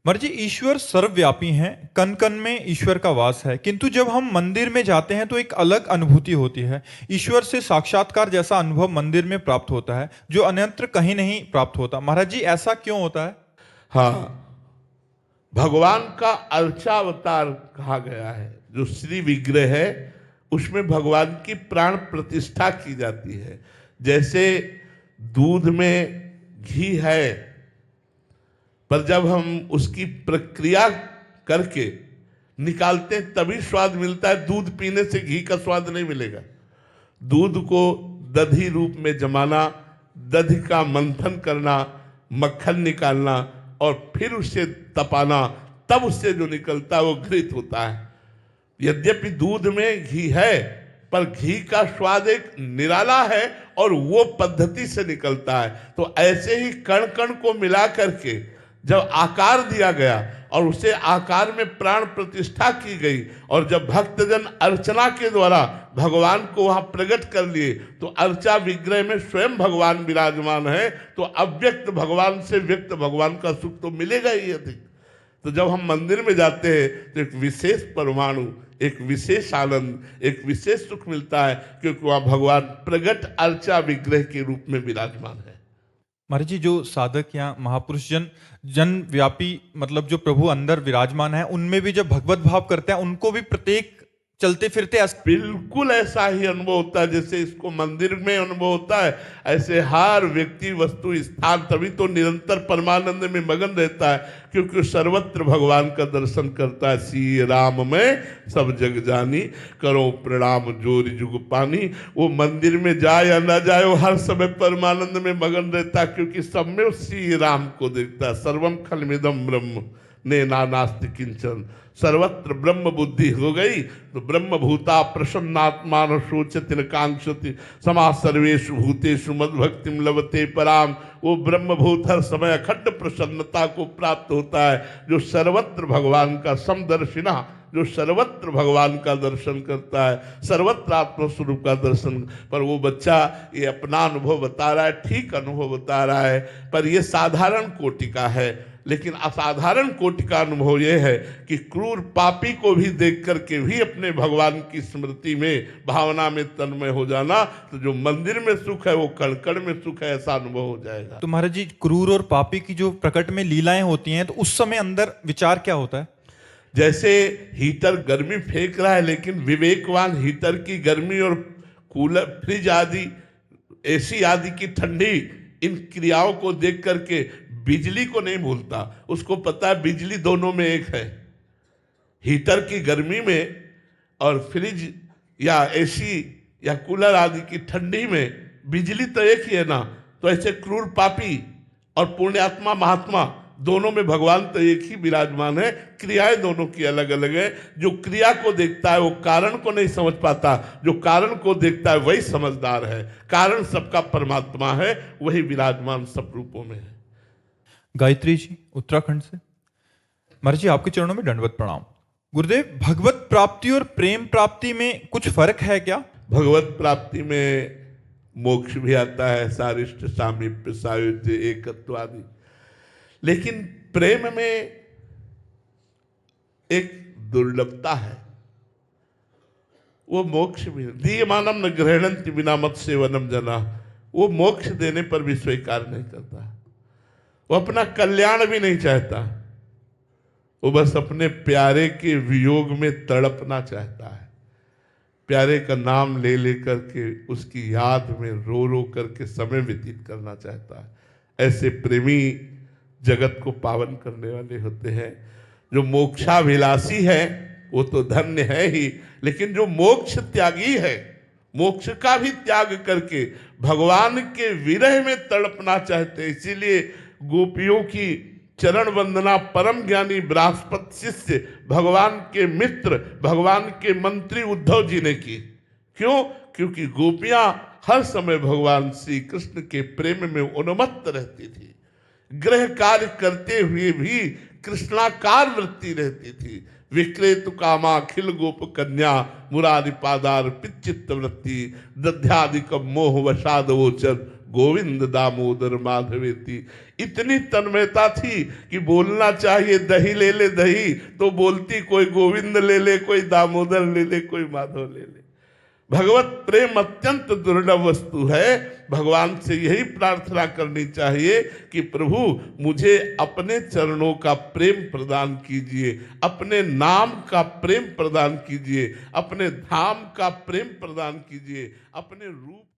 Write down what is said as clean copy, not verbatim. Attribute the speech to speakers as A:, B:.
A: मर्जी ईश्वर सर्वव्यापी हैं, कण कण में ईश्वर का वास है, किंतु जब हम मंदिर में जाते हैं तो एक अलग अनुभूति होती है। ईश्वर से साक्षात्कार जैसा अनुभव मंदिर में प्राप्त होता है जो अन्यत्र कहीं नहीं प्राप्त होता। महाराज जी ऐसा क्यों होता है?
B: हाँ, भगवान का अर्चावतार कहा गया है। जो श्री विग्रह है उसमें भगवान की प्राण प्रतिष्ठा की जाती है। जैसे दूध में घी है, पर जब हम उसकी प्रक्रिया करके निकालते हैं तभी स्वाद मिलता है। दूध पीने से घी का स्वाद नहीं मिलेगा। दूध को दधी रूप में जमाना, दधी का मंथन करना, मक्खन निकालना और फिर उसे तपाना, तब उससे जो निकलता है वो घृत होता है। यद्यपि दूध में घी है पर घी का स्वाद एक निराला है और वो पद्धति से निकलता है। तो ऐसे ही कण कण को मिला करके जब आकार दिया गया और उसे आकार में प्राण प्रतिष्ठा की गई और जब भक्तजन अर्चना के द्वारा भगवान को वहां प्रकट कर लिए तो अर्चा विग्रह में स्वयं भगवान विराजमान है। तो अव्यक्त भगवान से व्यक्त भगवान का सुख तो मिलेगा ही अधिक। तो जब हम मंदिर में जाते हैं तो एक विशेष परमाणु, एक विशेष आनंद, एक विशेष सुख मिलता है, क्योंकि वहां भगवान प्रगट अर्चा विग्रह के रूप में विराजमान है।
A: महाराज जी जो साधक या महापुरुष जन व्यापी मतलब जो प्रभु अंदर विराजमान है, उनमें भी जब भगवत भाव करते हैं उनको भी प्रत्येक चलते फिरते
B: बिल्कुल ऐसा ही अनुभव होता है जैसे इसको मंदिर में अनुभव होता है। ऐसे हर व्यक्ति, वस्तु, स्थान तभी तो निरंतर परमानंद में मगन रहता है, क्योंकि सर्वत्र भगवान का दर्शन करता है। सी राम में सब जग जानी, करो प्रणाम जोरी जुग पानी। वो मंदिर में जाए या ना जाए वो हर समय परमानंद में मगन रहता है, क्योंकि सब में वो श्री राम को देखता है। सर्वम खलमिदम ब्रह्म ने नास्ति किंचन, सर्वत्र ब्रह्म बुद्धि हो गई तो ब्रह्म भूता प्रसन्नात्मा शोचति न कांक्षति समा सर्वेषु भूतेषु मद्भक्तिम लभते पराम। वो ब्रह्म भूत हर समय अखंड प्रसन्नता को प्राप्त होता है, जो सर्वत्र भगवान का समदर्शिना, जो सर्वत्र भगवान का दर्शन करता है, सर्वत्र आत्मस्वरूप का दर्शन। पर वो बच्चा ये अपना अनुभव बता रहा है, ठीक अनुभव बता रहा है, पर ये साधारण कोटि का है। लेकिन असाधारण कोटि का अनुभव यह है कि क्रूर पापी को भी देख करके भी अपने भगवान की स्मृति में, भावना में तन्मय हो जाना। तो जो मंदिर में सुख है वो कण कण में सुख है, ऐसा अनुभव हो जाएगा।
A: तो महाराज जी क्रूर और पापी की जो प्रकट में लीलाएं होती हैं तो उस समय अंदर विचार क्या होता है?
B: जैसे हीटर गर्मी फेंक रहा है, लेकिन विवेकवान हीटर की गर्मी और कूलर, फ्रिज आदि, एसी आदि की ठंडी, इन क्रियाओं को देख करके बिजली को नहीं भूलता। उसको पता है बिजली दोनों में एक है। हीटर की गर्मी में और फ्रिज या एसी या कूलर आदि की ठंडी में बिजली तो एक ही है ना। तो ऐसे क्रूर पापी और पुण्यात्मा महात्मा दोनों में भगवान तो एक ही विराजमान है, क्रियाएं दोनों की अलग अलग है। जो क्रिया को देखता है वो कारण को नहीं समझ पाता, जो कारण को देखता है वही समझदार है। कारण सबका परमात्मा है, वही विराजमान सब रूपों में है।
A: गायत्री जी उत्तराखंड से। महाराज जी आपके चरणों में दंडवत प्रणाम। गुरुदेव, भगवत प्राप्ति और प्रेम प्राप्ति में कुछ फर्क है क्या?
B: भगवत प्राप्ति में मोक्ष भी आता है, सारिष्ट सामीप्य सायुज्य एकत्व आदि। लेकिन प्रेम में एक दुर्लभता है, वो मोक्ष भी दीयमानम न ग्रहणन्ति बिना मत सेवनम जना। वो मोक्ष देने पर भी स्वीकार नहीं करता, वो अपना कल्याण भी नहीं चाहता, वो बस अपने प्यारे के वियोग में तड़पना चाहता है। प्यारे का नाम ले लेकर के उसकी याद में रो रो करके समय व्यतीत करना चाहता है। ऐसे प्रेमी जगत को पावन करने वाले होते हैं। जो मोक्षाभिलाषी है वो तो धन्य है ही, लेकिन जो मोक्ष त्यागी है, मोक्ष का भी त्याग करके भगवान के विरह में तड़पना चाहते हैं। इसीलिए गोपियों की चरण वंदना परम ज्ञानी बृहस्पति शिष्य, भगवान के मित्र, भगवान के मंत्री उद्धव जी ने की। क्यों? क्योंकि गोपियां हर समय भगवान श्री कृष्ण के प्रेम में उन्मत्त रहती थी। गृह कार्य करते हुए भी कृष्णाकार वृत्ति रहती थी। विक्रेतु कामा अखिल गोप कन्या मुरारी पादार पिचित्त वृत्ति दध्यादिकम मोह वसाद वोचर गोविंद दामोदर माधवेति। इतनी तन्मयता थी कि बोलना चाहिए दही ले ले दही, तो बोलती कोई गोविंद ले ले, कोई दामोदर ले ले, कोई माधव ले ले। भगवत प्रेम अत्यंत दुर्लभ वस्तु है। भगवान से यही प्रार्थना करनी चाहिए कि प्रभु मुझे अपने चरणों का प्रेम प्रदान कीजिए, अपने नाम का प्रेम प्रदान कीजिए, अपने धाम का प्रेम प्रदान कीजिए, अपने रूप